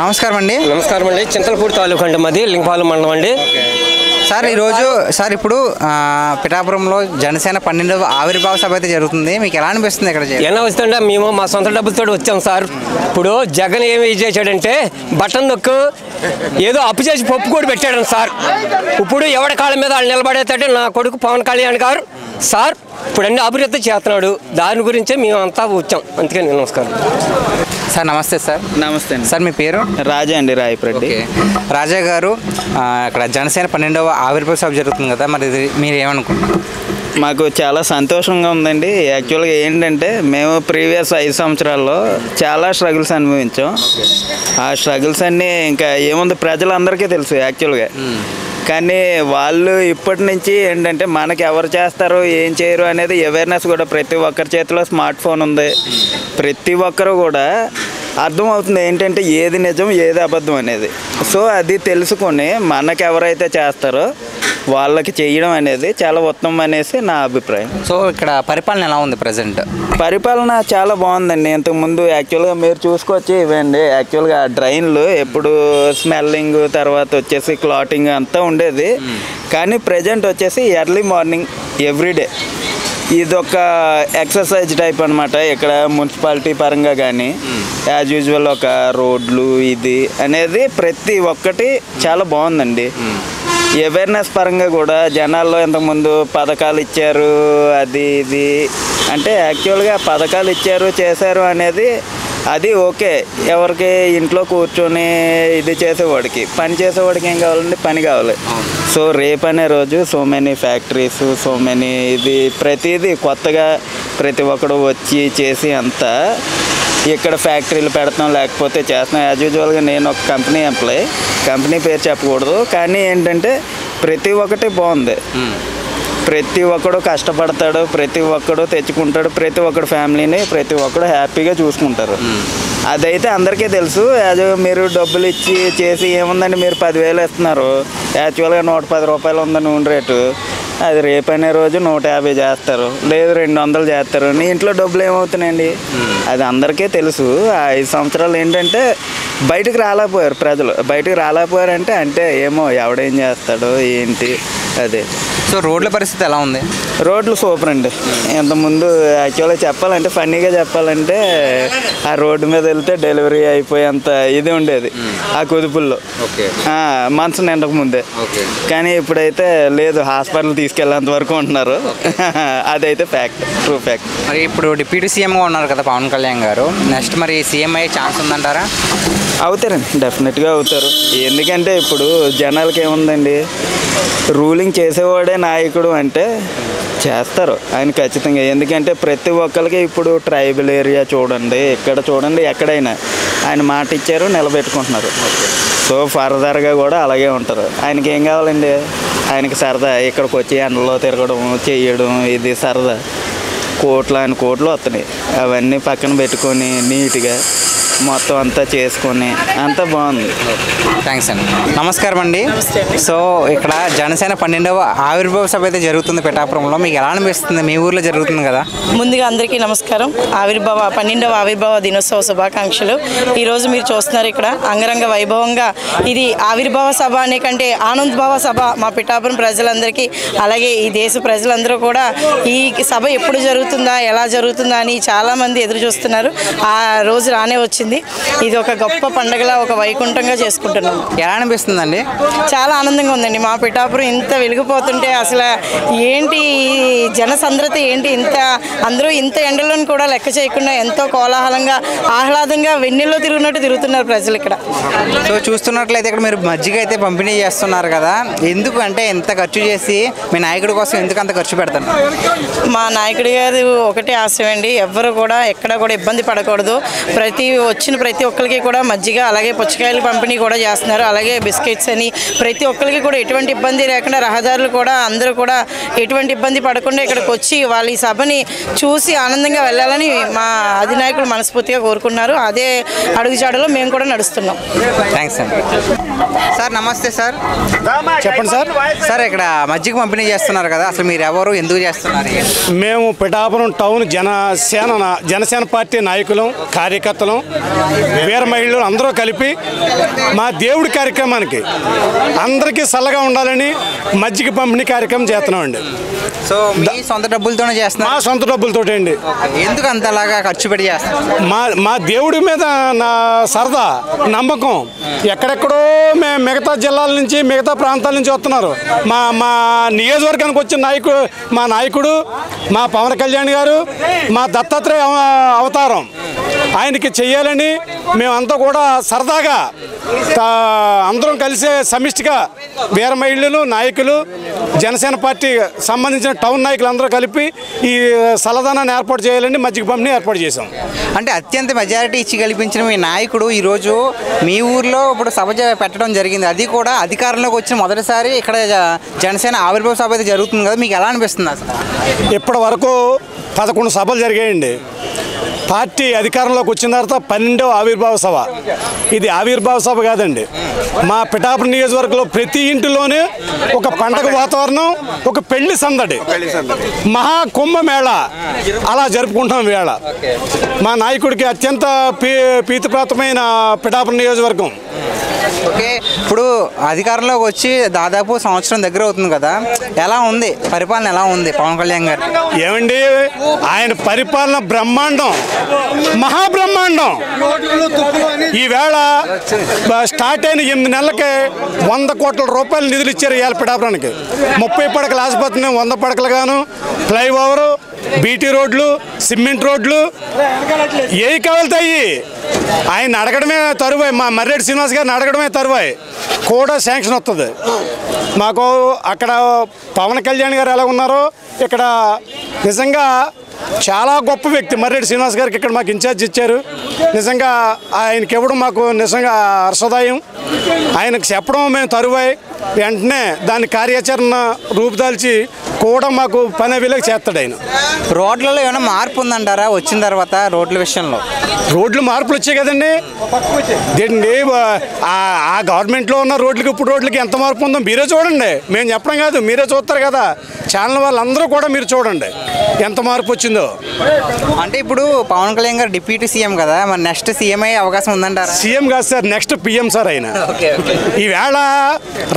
నమస్కారం అండి. నమస్కారం అండి. చింతలపూడి తాలూకా అండి మాది, లింగపాలెం మండలం అండి. సార్ ఈరోజు సార్ ఇప్పుడు పిఠాపురంలో జనసేన 12వ ఆవిర్భావ సభ అయితే జరుగుతుంది. మీకు ఎలా అనిపిస్తుంది? ఇక్కడ ఎలా వస్తుందంటే మేము మా సొంత డబ్బులతో వచ్చాం సార్. ఇప్పుడు జగన్ ఏమి చేశాడంటే బటన్ నొక్కు ఏదో అప్పు చేసి పప్పు కూడా పెట్టాడు సార్. ఇప్పుడు ఎవరి కాళ్ళ మీద వాళ్ళు నిలబడేటట్టే నా కొడుకు పవన్ కళ్యాణ్ గారు సార్ ఇప్పుడు అన్ని అభివృద్ధి చేస్తున్నాడు. దాని గురించే మేము అంతా వచ్చాం. అందుకని నమస్కారం సార్. నమస్తే సార్. నమస్తే అండి. సార్ మీ పేరు? రాజా అండి, రాయపరెడ్డి. రాజా గారు, ఇక్కడ జనసేన 12వ ఆవిర్భావ సభ జరుగుతుంది కదా, మరి మీరు ఏమనుకుంటున్నారు? మాకు చాలా సంతోషంగా ఉందండి. యాక్చువల్గా ఏంటంటే మేము ప్రీవియస్ 5 సంవత్సరాల్లో చాలా స్ట్రగుల్స్ అనుభవించాం. ఆ స్ట్రగుల్స్ అన్నీ ఇంకా ఏముంది ప్రజలందరికీ తెలుసు యాక్చువల్గా. కానీ వాళ్ళు ఇప్పటి నుంచి ఏంటంటే మనకి ఎవరు చేస్తారు ఏం చేయరు అనేది అవేర్నెస్ కూడా ప్రతి ఒక్కరి చేతిలో స్మార్ట్ ఫోన్ ఉంది. ప్రతి ఒక్కరు కూడా అర్థమవుతుంది ఏంటంటే ఏది నిజం ఏది అబద్ధం అనేది. సో అది తెలుసుకొని మనకు ఎవరైతే చేస్తారో వాళ్ళకి చేయడం అనేది చాలా ఉత్తమం అనేసి నా అభిప్రాయం. సో ఇక్కడ పరిపాలన ఎలా ఉంది ప్రజెంట్? పరిపాలన చాలా బాగుందండి. ఇంతకుముందు యాక్చువల్గా మీరు చూసుకొచ్చి ఇవ్వండి, యాక్చువల్గా డ్రైన్లు ఎప్పుడు స్మెల్లింగ్ తర్వాత వచ్చేసి క్లాటింగ్ అంతా ఉండేది. కానీ ప్రజెంట్ వచ్చేసి ఎర్లీ మార్నింగ్ ఎవ్రీడే ఇదొక ఎక్సర్సైజ్ టైప్ అనమాట. ఇక్కడ మున్సిపాలిటీ పరంగా కానీ యాజ్ యూజువల్ ఒక రోడ్లు ఇది అనేది ప్రతి ఒక్కటి చాలా బాగుందండి. అవేర్నెస్ పరంగా కూడా జనాల్లో ఇంతకుముందు పథకాలు ఇచ్చారు అది ఇది అంటే యాక్చువల్గా పథకాలు ఇచ్చారు చేశారు అనేది అది ఓకే. ఎవరికి ఇంట్లో కూర్చొని ఇది చేసేవాడికి పని చేసేవాడికి ఏం కావాలండి? పని కావాలి. సో రేపు అనే రోజు so many factories so many ఇది ప్రతిదీ కొత్తగా ప్రతి ఒక్కడు వచ్చి చేసి అంతా ఇక్కడ ఫ్యాక్టరీలు పెడతాం లేకపోతే చేస్తున్నాం. యాజ్ యూజువల్గా నేను ఒక కంపెనీ ఎంప్లాయీ, కంపెనీ పేరు చెప్పకూడదు. కానీ ఏంటంటే ప్రతి ఒక్కటి బాగుంది. ప్రతి ఒక్కడు కష్టపడతాడు, ప్రతి ఒక్కడు తెచ్చుకుంటాడు, ప్రతి ఒక్కడు ఫ్యామిలీని ప్రతి ఒక్కడు హ్యాపీగా చూసుకుంటారు. అదైతే అందరికీ తెలుసు. మీరు డబ్బులు ఇచ్చి చేసి ఏముందండి, మీరు 10,000 ఇస్తున్నారు, యాక్చువల్గా 110 రూపాయలు ఉంది నూనె రేటు. అది రేపు అనే రోజు 150 చేస్తారు, లేదు 200 చేస్తారు. నీ ఇంట్లో డబ్బులు ఏమవుతున్నాయండి? అది అందరికీ తెలుసు. ఆ 5 సంవత్సరాలు ఏంటంటే బయటకు రాలేకపోయారు ప్రజలు. బయటకు రాలేకపోయారంటే అంటే ఏమో ఎవడేం చేస్తాడో ఏంటి అదే. సో రోడ్ల పరిస్థితి ఎలా ఉంది? రోడ్లు సూపర్ అండి. ఇంతకుముందు యాక్చువల్గా చెప్పాలంటే ఫన్నీగా చెప్పాలంటే ఆ రోడ్డు మీద వెళ్తే డెలివరీ అయిపోయేంత ఇది ఉండేది ఆ కుదుపుల్లో మంచం నిండక ముందే. కానీ ఇప్పుడైతే లేదు, హాస్పిటల్ తీసుకెళ్ళేంత వరకు ఉంటున్నారు. అదైతే ఫ్యాక్ట్, ట్రూ ఫ్యాక్ట్. మరి ఇప్పుడు డిప్యూటీ సీఎంగా ఉన్నారు కదా పవన్ కళ్యాణ్ గారు, నెక్స్ట్ మరి సీఎం అయ్యే ఛాన్స్ ఉందంటారా? అవుతారండి, డెఫినెట్గా అవుతారు. ఎందుకంటే ఇప్పుడు జనాలకి ఏముందండి, రూలింగ్ చేసేవాడే నాయకుడు అంటే చేస్తారు ఆయన ఖచ్చితంగా. ఎందుకంటే ప్రతి ఒక్కరికి ఇప్పుడు ట్రైబల్ ఏరియా చూడండి, ఇక్కడ చూడండి, ఎక్కడైనా ఆయన మాట ఇచ్చారు నిలబెట్టుకుంటున్నారు. సో ఫర్దర్గా కూడా అలాగే ఉంటారు. ఆయనకి ఏం కావాలండి? ఆయనకి సరదా ఇక్కడికి వచ్చి ఎండలో తిరగడం చేయడం ఇది సరదా. కోట్లు వస్తున్నాయి, అవన్నీ పక్కన పెట్టుకొని నీట్గా మొత్తం అంతా చేసుకొని అంతా బాగుంది. థ్యాంక్స్ అండి. నమస్కారం అండి. సో ఇక్కడ జనసేన 12వ ఆవిర్భావ సభ అయితే జరుగుతుంది పిఠాపురంలో. మీకు ఎలా అనిపిస్తుంది? మీ ఊర్లో జరుగుతుంది కదా. ముందుగా అందరికీ నమస్కారం. 12వ ఆవిర్భావ దినోత్సవ శుభాకాంక్షలు. ఈరోజు మీరు చూస్తున్నారు ఇక్కడ అంగరంగ వైభవంగా ఇది ఆవిర్భావ సభ అనే కంటే ఆనందభావ సభ మా పిఠాపురం ప్రజలందరికీ, అలాగే ఈ దేశ ప్రజలందరూ కూడా ఈ సభ ఎప్పుడు జరుగుతుందా ఎలా జరుగుతుందా అని చాలామంది ఎదురు చూస్తున్నారు. ఆ రోజు రానే వచ్చింది. ఇది ఒక గొప్ప పండుగలా ఒక వైకుంఠంగా చేసుకుంటున్నాం. ఎలా అనిపిస్తుందండి? చాలా ఆనందంగా ఉందండి. మా పిఠాపురం ఇంత వెలిగిపోతుంటే అసలు ఏంటి జనసంద్రత ఏంటి, ఇంత అందరూ ఇంత ఎండలను కూడా లెక్క చేయకుండా ఎంతో కోలాహలంగా ఆహ్లాదంగా వెన్నెల్లో తిరుగుతున్నట్టు తిరుగుతున్నారు ప్రజలు ఇక్కడ. సో చూస్తున్నట్లయితే ఇక్కడ మీరు మజ్జిగ అయితే పంపిణీ చేస్తున్నారు కదా, ఎందుకు అంటే ఎంత ఖర్చు చేసి మీ నాయకుడి కోసం ఎందుకు అంత ఖర్చు పెడతారు? మా నాయకుడి గారు ఒకటే ఆశయం అండి, ఎవ్వరు కూడా ఎక్కడ కూడా ఇబ్బంది పడకూడదు. వచ్చిన ప్రతి ఒక్కరికి కూడా మజ్జిగ అలాగే పుచ్చకాయలు పంపిణీ కూడా చేస్తున్నారు. అలాగే బిస్కెట్స్ అని ప్రతి ఒక్కరికి కూడా ఎటువంటి ఇబ్బంది లేకుండా రహదారులు కూడా అందరూ కూడా ఎటువంటి ఇబ్బంది పడకుండా ఇక్కడికి వచ్చి వాళ్ళు ఈ సభని చూసి ఆనందంగా వెళ్ళాలని మా అధినాయకులు మనస్ఫూర్తిగా కోరుకున్నారు. అదే అడుగుజాడలో మేము కూడా నడుస్తున్నాం. థ్యాంక్స్ అండి. సార్ నమస్తే సార్. చెప్పండి సార్. సార్ ఇక్కడ మజ్జిగ పంపిణీ చేస్తున్నారు కదా, అసలు మీరు ఎవరు ఎందుకు చేస్తున్నారు? మేము పిఠాపురం టౌన్ జనసేన పార్టీ నాయకులం కార్యకర్తలం వీర మహిళలు అందరూ కలిపి మా దేవుడి కార్యక్రమానికి అందరికీ చల్లగా ఉండాలని మజ్జిగ పంపిణీ కార్యక్రమం చేస్తున్నామండి. సో మీ సొంత డబ్బులతోనే చేస్తున్నా? మా సొంత డబ్బులతోటి అండి. ఎందుకు అంతలాగా ఖర్చు పెట్టి చేస్తాం? మా దేవుడి మీద నా సరదా నమ్మకం. ఎక్కడెక్కడో మిగతా జిల్లాల నుంచి మిగతా ప్రాంతాల నుంచి వస్తున్నారు. మా నియోజకవర్గానికి వచ్చిన మా నాయకుడు మా పవన్ కళ్యాణ్ గారు మా దత్తాత్రేయ అవతారం ఆయనకి చెయ్యాలని మేమంతా కూడా సరదాగా అందరం కలిసే సమిష్టిగా వీర మహిళలు నాయకులు జనసేన పార్టీ సంబంధించిన టౌన్ నాయకులు అందరూ కలిపి ఈ సలదానాన్ని ఏర్పాటు చేయాలని మజ్జిగ పంపిణీ ఏర్పాటు చేశాం. అంటే అత్యంత మెజారిటీ ఇచ్చి గెలిపించిన మీ నాయకుడు ఈరోజు మీ ఊర్లో ఇప్పుడు సభ పెట్టడం జరిగింది. అది కూడా అధికారంలోకి వచ్చిన మొదటిసారి ఇక్కడ జనసేన ఆవిర్భావ సభ అయితే జరుగుతుంది కదా, మీకు ఎలా అనిపిస్తుంది అసలు? ఇప్పటి వరకు 11 సభలు జరిగాయండి. పార్టీ అధికారంలోకి వచ్చిన తర్వాత 12వ ఆవిర్భావ సభ. ఇది ఆవిర్భావ సభ కాదండి. మా పిఠాపురం నియోజకవర్గంలో ప్రతి ఇంటిలోనే ఒక పండగ వాతావరణం, ఒక పెళ్లి సందడి, మహా కుంభమేళ అలా జరుపుకుంటాం వేళ. మా నాయకుడికి అత్యంత ప్రీతిప్రాతమైన పిఠాపురం నియోజకవర్గం. ఓకే, ఇప్పుడు అధికారంలోకి వచ్చి దాదాపు సంవత్సరం దగ్గర అవుతుంది కదా, ఎలా ఉంది పరిపాలన, ఎలా ఉంది పవన్ కళ్యాణ్ గారు? ఏమండి, ఆయన పరిపాలన బ్రహ్మాండం, మహాబ్రహ్మాండం. ఈవేళ స్టార్ట్ అయిన 8 నెలలకే 100 కోట్ల రూపాయలు నిధులు ఇచ్చారు ఇవాళ పిఠాపురానికి. 30 పడకల ఆసుపత్రిని 100 పడకలు గాను, ఫ్లైఓవరు, బీటీ రోడ్లు, సిమెంట్ రోడ్లు ఏవి కావాలతాయి ఆయన అడగడమే తరువాయి. మా మర్రెడ్డి శ్రీనివాస్ గారిని అడగడమే తరువాయి కూడా శాంక్షన్ వస్తుంది మాకు. అక్కడ పవన్ కళ్యాణ్ గారు ఎలా ఉన్నారో ఇక్కడ నిజంగా చాలా గొప్ప వ్యక్తి మర్రెడ్డి శ్రీనివాస్ గారికి ఇక్కడ మాకు ఇన్ఛార్జ్ ఇచ్చారు. నిజంగా ఆయనకి ఇవ్వడం మాకు నిజంగా హర్షదాయం. ఆయనకు చెప్పడం మేము తరువాయి వెంటనే దాని కార్యాచరణ రూపుదాల్చి కూడా మాకు పని అవిలేక చేస్తాడు ఆయన. రోడ్లలో ఏమైనా మార్పు ఉందంటారా వచ్చిన తర్వాత? రోడ్ల విషయంలో రోడ్లు మార్పులు వచ్చాయి కదండి. దీన్ని ఆ గవర్నమెంట్లో ఉన్న రోడ్లకి ఇప్పుడు రోడ్లకి ఎంత మార్పు ఉందో మీరే చూడండి. మేము చెప్పడం కాదు, మీరే చూస్తారు కదా, ఛానల్ వాళ్ళందరూ కూడా మీరు చూడండి ఎంత మార్పు వచ్చిందో. అంటే ఇప్పుడు పవన్ కళ్యాణ్ గారు డిప్యూటీ సీఎం కదా, మరి నెక్స్ట్ సీఎం అయ్యే అవకాశం ఉందంటారా? సీఎం కాదు సార్, నెక్స్ట్ పిఎం సార్ ఆయన. ఈవేళ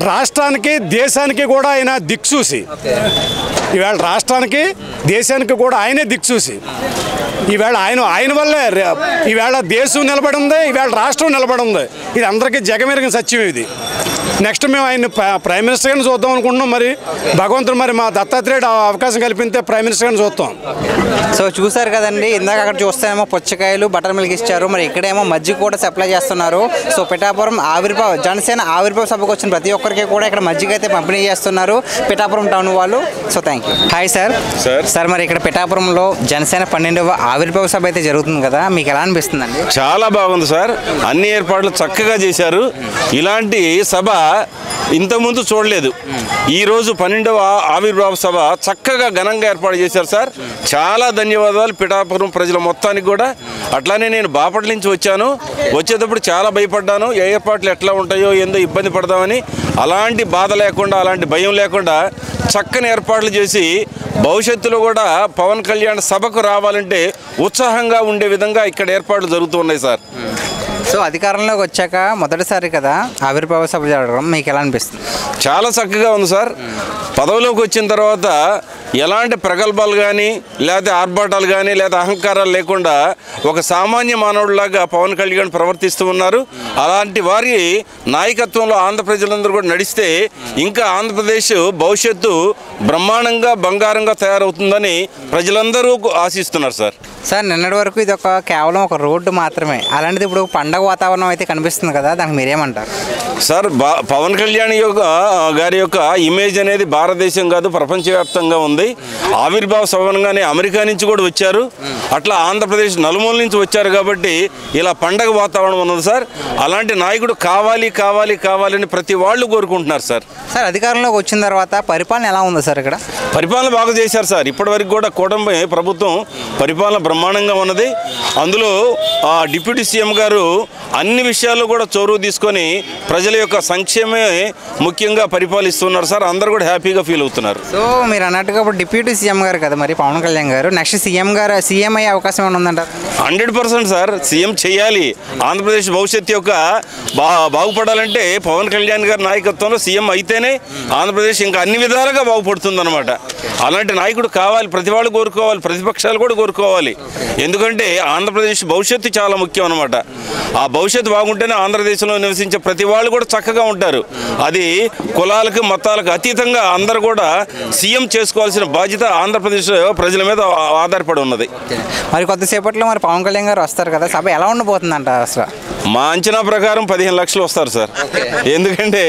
రాష్ట్రానికి దేశానికి కూడా ఆయన దిక్సూసి, ఈవేళ రాష్ట్రానికి దేశానికి కూడా ఆయనే దిక్సూసి. ఈవేళ ఆయన వల్లే ఈవేళ దేశం నిలబడి ఉంది, ఈవేళ రాష్ట్రం నిలబడి ఉంది. ఇది అందరికీ జగమెరిగిన సత్యం. ఇది నెక్స్ట్ మేము ఆయన ప్రైమ్ మినిస్టర్ గారిని చూద్దాం అనుకుంటున్నాం. మరి భగవంతుడు మరి మా దత్తాత్రేయుడు అవకాశం కల్పితే ప్రైమ్ మినిస్టర్ గారిని చూస్తాం. సో చూసారు కదండి, ఇందాక అక్కడ చూస్తేనేమో పుచ్చకాయలు బటర్ మిల్క్ ఇచ్చారు, మరి ఇక్కడేమో మజ్జిగ కూడా సప్లై చేస్తున్నారు. సో పిఠాపురం జనసేన ఆవిర్భావ సభకు వచ్చిన ప్రతి ఒక్కరికి కూడా ఇక్కడ మజ్జిగ అయితే పంపిణీ చేస్తున్నారు పిఠాపురం టౌన్ వాళ్ళు. So thank you. Hi sir. Sir మరి ఇక్కడ పిఠాపురంలో జనసేన 12వ ఆవిర్భావ సభ అయితే జరుగుతుంది కదా, మీకు ఎలా అనిపిస్తుందండి? చాలా బాగుంది సార్, అన్ని ఏర్పాట్లు చక్కగా చేశారు. ఇలాంటి సభ ఇంతకుముందు చూడలేదు. ఈరోజు 12వ ఆవిర్భావ సభ చక్కగా ఘనంగా ఏర్పాటు చేశారు సార్. చాలా ధన్యవాదాలు పిఠాపురం ప్రజల మొత్తానికి కూడా. అట్లానే నేను బాపట్ల నుంచి వచ్చాను. వచ్చేటప్పుడు చాలా భయపడ్డాను, ఏ ఏర్పాట్లు ఎట్లా ఉంటాయో ఏందో ఇబ్బంది పడదామని. అలాంటి బాధ లేకుండా, అలాంటి భయం లేకుండా చక్కని ఏర్పాట్లు చేసి భవిష్యత్తులో కూడా పవన్ కళ్యాణ్ సభకు రావాలంటే ఉత్సాహంగా ఉండే విధంగా ఇక్కడ ఏర్పాట్లు జరుగుతూ ఉన్నాయి సార్. సో అధికారంలోకి వచ్చాక మొదటిసారి కదా ఆవిర్భావ సభ జరగడం, మీకు ఎలా అనిపిస్తుంది? చాలా చక్కగా ఉంది సార్. పదవిలోకి వచ్చిన తర్వాత ఎలాంటి ప్రగల్భాలు కానీ లేదా ఆర్భాటాలు కానీ లేదా అహంకారాలు లేకుండా ఒక సామాన్య మానవుడిలాగా పవన్ కళ్యాణ్ ప్రవర్తిస్తూ ఉన్నారు. అలాంటి వారి నాయకత్వంలో ఆంధ్ర ప్రజలందరూ కూడా నడిస్తే ఇంకా ఆంధ్రప్రదేశ్ భవిష్యత్తు బ్రహ్మాండంగా బంగారంగా తయారవుతుందని ప్రజలందరూ ఆశిస్తున్నారు సార్. సార్ నిన్నటి వరకు ఇది కేవలం ఒక రోడ్డు మాత్రమే, అలాంటిది ఇప్పుడు పండగ వాతావరణం అయితే కనిపిస్తుంది కదా, దానికి మీరేమంటారు? సార్ పవన్ కళ్యాణ్ గారి యొక్క ఇమేజ్ అనేది భారతదేశం కాదు ప్రపంచవ్యాప్తంగా ఉంది. ఆవిర్భావ సభనంగానే అమెరికా నుంచి కూడా వచ్చారు, అట్లా ఆంధ్రప్రదేశ్ నలుమూల నుంచి వచ్చారు కాబట్టి ఇలా పండగ వాతావరణం ఉన్నది సార్. అలాంటి నాయకుడు కావాలి కావాలి కావాలని ప్రతి వాళ్ళు కోరుకుంటున్నారు సార్. సార్ అధికారంలోకి వచ్చిన తర్వాత పరిపాలన ఎలా ఉంది సార్? ఇక్కడ పరిపాలన బాగా చేశారు సార్. ఇప్పటివరకు కూడా కూటమి ప్రభుత్వం పరిపాలన బ్రహ్మాండంగా ఉన్నది. అందులో డిప్యూటీ సీఎం గారు అన్ని విషయాల్లో కూడా చొరవ తీసుకొని ప్రజల యొక్క సంక్షేమే ముఖ్యంగా పరిపాలిస్తున్నారు సార్. అందరూ కూడా హ్యాపీగా ఫీల్ అవుతున్నారు. సో మీరు అన్నట్టుగా ఇప్పుడు డిప్యూటీ సీఎం గారు కదా మరి పవన్ కళ్యాణ్ గారు, నెక్స్ట్ సీఎం అయ్యే అవకాశం ఏమైనా ఉందంటారు? 100% సార్, సీఎం చేయాలి. ఆంధ్రప్రదేశ్ భవిష్యత్తు యొక్క బాగుపడాలంటే పవన్ కళ్యాణ్ గారి నాయకత్వంలో సీఎం అయితేనే ఆంధ్రప్రదేశ్ ఇంకా అన్ని విధాలుగా బాగుపడుతుంది అనమాట. అలాంటి నాయకుడు కావాలి, ప్రతి వాళ్ళు కోరుకోవాలి, ప్రతిపక్షాలు కూడా కోరుకోవాలి. ఎందుకంటే ఆంధ్రప్రదేశ్ భవిష్యత్తు చాలా ముఖ్యం అనమాట. ఆ భవిష్యత్తు బాగుంటేనే ఆంధ్రదేశంలో నివసించే ప్రతి వాళ్ళు కూడా చక్కగా ఉంటారు. అది కులాలకు మతాలకు అతీతంగా అందరూ కూడా సీఎం చేసుకోవాల్సిన బాధ్యత ఆంధ్రప్రదేశ్ ప్రజల మీద ఆధారపడి ఉన్నది. మరి కొద్దిసేపట్లో మరి పవన్ కళ్యాణ్ గారు వస్తారు కదా, సభ ఎలా ఉండబోతుందంట అసలు? మా అంచనా ప్రకారం 15 లక్షలు వస్తారు సార్. ఎందుకంటే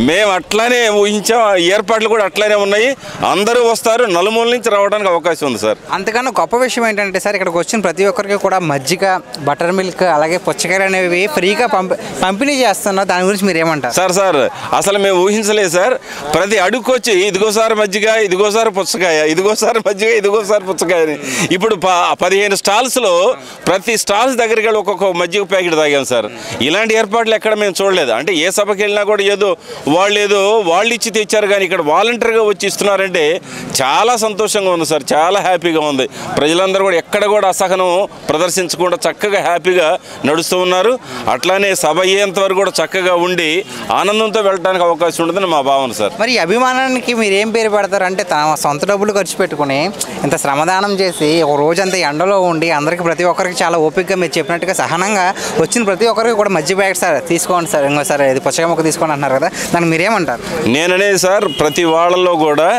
మేము అట్లానే ఊహించాం, ఏర్పాట్లు కూడా అట్లానే ఉన్నాయి. అందరూ వస్తారు, నలుమూల నుంచి రావడానికి అవకాశం ఉంది సార్. అంతకన్నా గొప్ప విషయం ఏంటంటే సార్, ఇక్కడికి వచ్చిన ప్రతి ఒక్కరికి కూడా మజ్జిగ, బటర్ మిల్క్, అలాగే పుచ్చకాయలు అనేవి ఫ్రీగా పంపిణీ చేస్తున్నారు. దాని గురించి మీరు ఏమంటారు? సార్ అసలు మేము ఊహించలేదు సార్. ప్రతి అడుక్కొచ్చి ఇదిగోసారి మజ్జిగ, ఇదిగోసారి పుచ్చకాయ, ఇదిగోసారి మజ్జిగ, ఇదిగోసారి పుచ్చకాయ. ఇప్పుడు 15 స్టాల్స్లో ప్రతి స్టాల్స్ దగ్గరికి వెళ్ళి ఒక్కొక్క మజ్జిగ ప్యాకెట్ తాగాం సార్. ఇలాంటి ఏర్పాట్లు ఎక్కడ మేము చూడలేదు. అంటే ఏ సభకి వెళ్ళినా కూడా ఏదో వాళ్ళు ఇచ్చి తెచ్చారు, కానీ ఇక్కడ వాలంటీర్గా వచ్చి ఇస్తున్నారంటే చాలా సంతోషంగా ఉంది సార్. చాలా హ్యాపీగా ఉంది. ప్రజలందరూ కూడా ఎక్కడ కూడా అసహనం ప్రదర్శించకుండా చక్కగా హ్యాపీగా నడుస్తూ ఉన్నారు. అట్లానే సభ అయ్యేంత వరకు కూడా చక్కగా ఉండి ఆనందంతో వెళ్ళడానికి అవకాశం ఉంటుందని మా భావన సార్. మరి ఈ అభిమానానికి మీరు ఏం పేరు పెడతారు? అంటే తన సొంత డబ్బులు ఖర్చు పెట్టుకుని ఇంత శ్రమదానం చేసి ఒక రోజంతా ఎండలో ఉండి అందరికి ప్రతి ఒక్కరికి చాలా ఓపికగా మీరు చెప్పినట్టుగా సహనంగా వచ్చిన ప్రతి ఒక్కరికి కూడా మజ్జిగ ప్యాకెట్ సార్ తీసుకోండి సార్, ఇంకోసారి ఇది పుచ్చకాయ మొక్క తీసుకోండి అంటున్నారు కదా, దానికి మీరేమంటారు? నేననేది సార్, ప్రతి వాళ్ళలో కూడా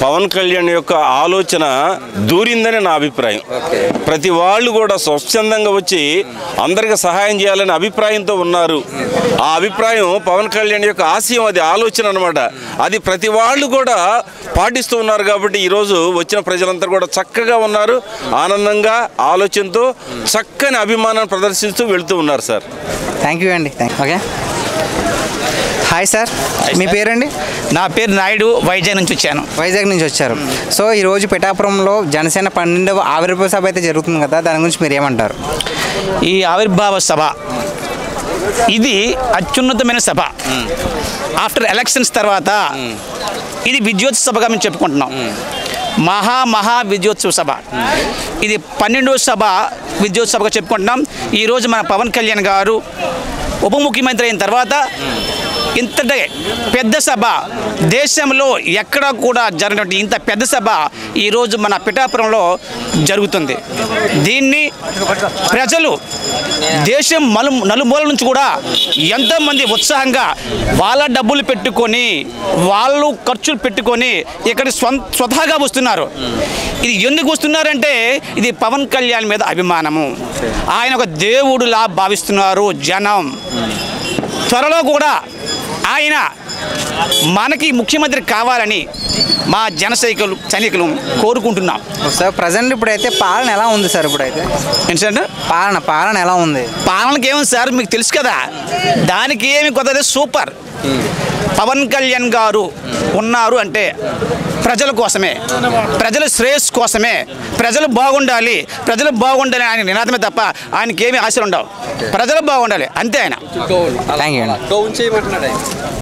పవన్ కళ్యాణ్ యొక్క ఆలోచన దూరిందని నా అభిప్రాయం. ప్రతి వాళ్ళు కూడా స్వచ్ఛందంగా వచ్చి అందరికి సహాయం చేయాలనే అభిప్రాయంతో ఉన్నారు. ఆ అభిప్రాయం పవన్ కళ్యాణ్ యొక్క ఆశయం, అది ఆలోచన అనమాట. అది ప్రతి వాళ్ళు కూడా పాటిస్తూ ఉన్నారు. కాబట్టి ఈరోజు వచ్చిన ప్రజలంతా కూడా చక్కగా ఉన్నారు, ఆనందంగా ఆలోచనతో చక్కని అభిమానాన్ని ప్రదర్శిస్తూ వెళ్తూ ఉన్నారు సార్. థ్యాంక్ యూ అండి. ఓకే, హాయ్ సార్, మీ పేరండి? నా పేరు నాయుడు, వైజాగ్ నుంచి వచ్చాను. వైజాగ్ నుంచి వచ్చారు. సో ఈరోజు పిఠాపురంలో జనసేన 12వ ఆవిర్భావ సభ అయితే జరుగుతుంది కదా, దాని గురించి మీరు ఏమంటారు? ఈ ఆవిర్భావ సభ ఇది అత్యున్నతమైన సభ. ఆఫ్టర్ ఎలక్షన్స్ తర్వాత ఇది విజయోత్సవ సభగా మేము చెప్పుకుంటున్నాం. మహా విజయోత్సవ సభ. ఇది 12వ సభ విజయోత్సవ సభగా చెప్పుకుంటున్నాం. ఈరోజు మన పవన్ కళ్యాణ్ గారు ఉప ముఖ్యమంత్రి అయిన తర్వాత ఇంతటి పెద్ద సభ దేశంలో ఎక్కడా కూడా జరిగినటువంటి ఇంత పెద్ద సభ ఈరోజు మన పిఠాపురంలో జరుగుతుంది. దీన్ని ప్రజలు దేశం నలుమూల నుంచి కూడా ఎంతోమంది ఉత్సాహంగా వాళ్ళ డబ్బులు పెట్టుకొని, వాళ్ళు ఖర్చులు పెట్టుకొని ఇక్కడ స్వతహాగా వస్తున్నారు. ఇది ఎందుకు వస్తున్నారంటే ఇది పవన్ కళ్యాణ్ మీద అభిమానము. ఆయన ఒక దేవుడులా భావిస్తున్నారు జనం. త్వరలో కూడా ఆయన మనకి ముఖ్యమంత్రి కావాలని మా సైనికులు కోరుకుంటున్నాం. సార్ ప్రజెంట్ ఇప్పుడైతే పాలన ఎలా ఉంది సార్? ఇప్పుడైతే ఏంటంటే పాలన ఎలా ఉంది? పాలనకి ఏముంది సార్, మీకు తెలుసు కదా, దానికి ఏమి కొత్తది, సూపర్. పవన్ కళ్యాణ్ గారు ఉన్నారు అంటే ప్రజల కోసమే, ప్రజల శ్రేయస్సు కోసమే, ప్రజలు బాగుండాలి ఆయన నినాదమే తప్ప ఆయనకి ఏమీ ఆశలు ఉండవు. ప్రజలు బాగుండాలి అంతే ఆయన. థ్యాంక్ యూ అండి.